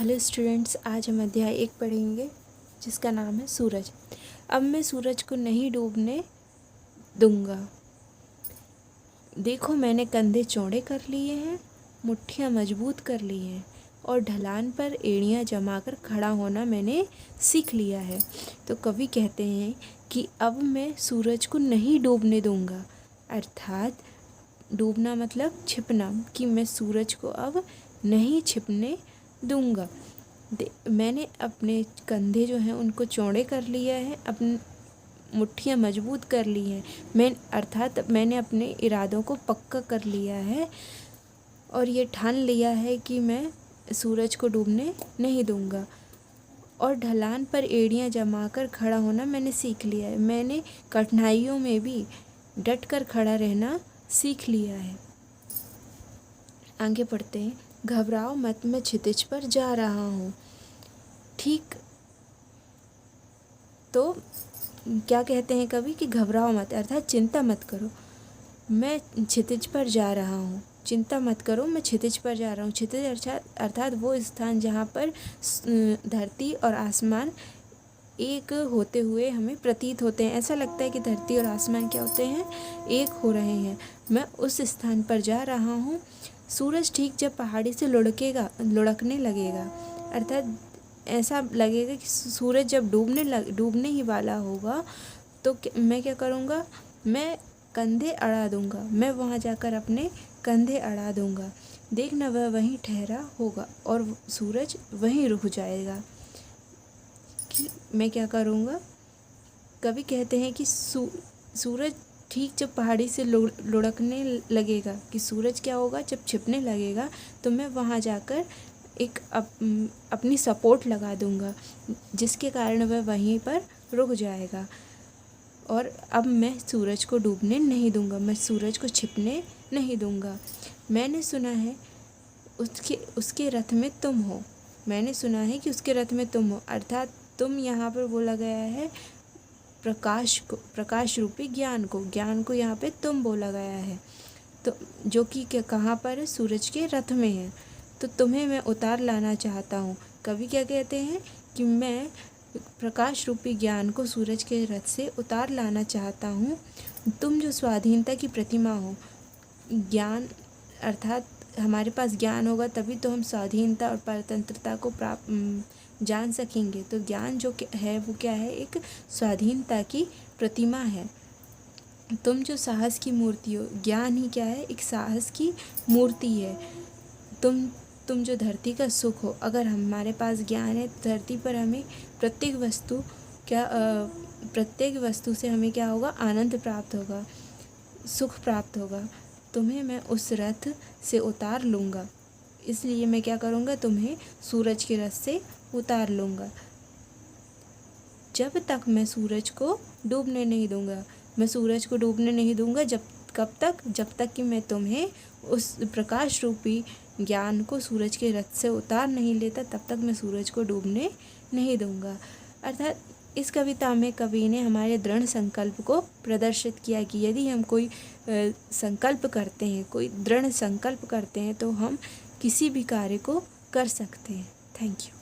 Hello students, आज हम अध्याय 1 पढ़ेंगे जिसका नाम है सूरज। अब मैं सूरज को नहीं डूबने दूंगा। देखो, मैंने कंधे चौड़े कर लिए हैं, मुट्ठियाँ मजबूत कर ली हैं और ढलान पर एड़ियाँ जमाकर खड़ा होना मैंने सीख लिया है। तो कवि कहते हैं कि अब मैं सूरज को नहीं डूबने दूंगा, अर्थात डूबना मतलब छिपना, कि मैं सूरज को अब नहीं छिपने दूंगा। मैंने अपने कंधे जो हैं उनको चौड़े कर लिया है, अपनी मुट्ठियाँ मजबूत कर ली हैं, अर्थात मैंने अपने इरादों को पक्का कर लिया है और ये ठान लिया है कि मैं सूरज को डूबने नहीं दूंगा। और ढलान पर एड़ियाँ जमाकर खड़ा होना मैंने सीख लिया है, मैंने कठिनाइयों में भी डट कर खड़ा रहना सीख लिया है। आगे पढ़ते हैं। घबराओ मत, मैं क्षितिज पर जा रहा हूँ। ठीक, तो क्या कहते हैं कवि कि घबराओ मत अर्थात चिंता मत करो, मैं क्षितिज पर जा रहा हूँ। चिंता मत करो, मैं क्षितिज पर जा रहा हूँ। क्षितिज अर्थात वो स्थान जहाँ पर धरती और आसमान एक होते हुए हमें प्रतीत होते हैं। ऐसा लगता है कि धरती और आसमान क्या होते हैं, एक हो रहे हैं। मैं उस स्थान पर जा रहा हूँ। सूरज ठीक जब पहाड़ी से लुढ़कने लगेगा, अर्थात ऐसा लगेगा कि सूरज जब डूबने ही वाला होगा, तो मैं क्या करूँगा, मैं कंधे अड़ा दूँगा। मैं वहाँ जाकर अपने कंधे अड़ा दूँगा। देखना, वह वहीं ठहरा होगा और सूरज वहीं रुक जाएगा। कि मैं क्या करूँगा, कवि कहते हैं कि सूरज ठीक जब पहाड़ी से लुढ़कने लगेगा, कि सूरज क्या होगा, जब छिपने लगेगा, तो मैं वहाँ जाकर एक अपनी सपोर्ट लगा दूँगा, जिसके कारण वह वहीं पर रुक जाएगा। और अब मैं सूरज को डूबने नहीं दूँगा, मैं सूरज को छिपने नहीं दूँगा। मैंने सुना है उसके रथ में तुम हो। मैंने सुना है कि उसके रथ में तुम हो, अर्थात तुम यहाँ पर बोला गया है प्रकाश रूपी ज्ञान को यहाँ पे तुम बोला गया है, तो जो कि कहाँ पर है, सूरज के रथ में है। तो तुम्हें मैं उतार लाना चाहता हूँ। कवि क्या कहते हैं कि मैं प्रकाश रूपी ज्ञान को सूरज के रथ से उतार लाना चाहता हूँ। तुम जो स्वाधीनता की प्रतिमा हो, ज्ञान अर्थात हमारे पास ज्ञान होगा तभी तो हम स्वाधीनता और परतंत्रता को जान सकेंगे। तो ज्ञान जो है वो क्या है, एक स्वाधीनता की प्रतिमा है। तुम जो साहस की मूर्ति हो, ज्ञान ही क्या है, एक साहस की मूर्ति है। तुम जो धरती का सुख हो। अगर हमारे पास ज्ञान है, धरती पर हमें प्रत्येक वस्तु से हमें क्या होगा, आनंद प्राप्त होगा, सुख प्राप्त होगा। तुम्हें मैं उस रथ से उतार लूँगा, इसलिए मैं क्या करूँगा, तुम्हें सूरज के रथ से उतार लूँगा। जब तक मैं सूरज को डूबने नहीं दूँगा। मैं सूरज को डूबने नहीं दूँगा कब तक, जब तक कि मैं तुम्हें उस प्रकाश रूपी ज्ञान को सूरज के रथ से उतार नहीं लेता, तब तक मैं सूरज को डूबने नहीं दूँगा। अर्थात इस कविता में कवि ने हमारे दृढ़ संकल्प को प्रदर्शित किया कि यदि हम कोई संकल्प करते हैं, कोई दृढ़ संकल्प करते हैं, तो हम किसी भी कार्य को कर सकते हैं। Thank you.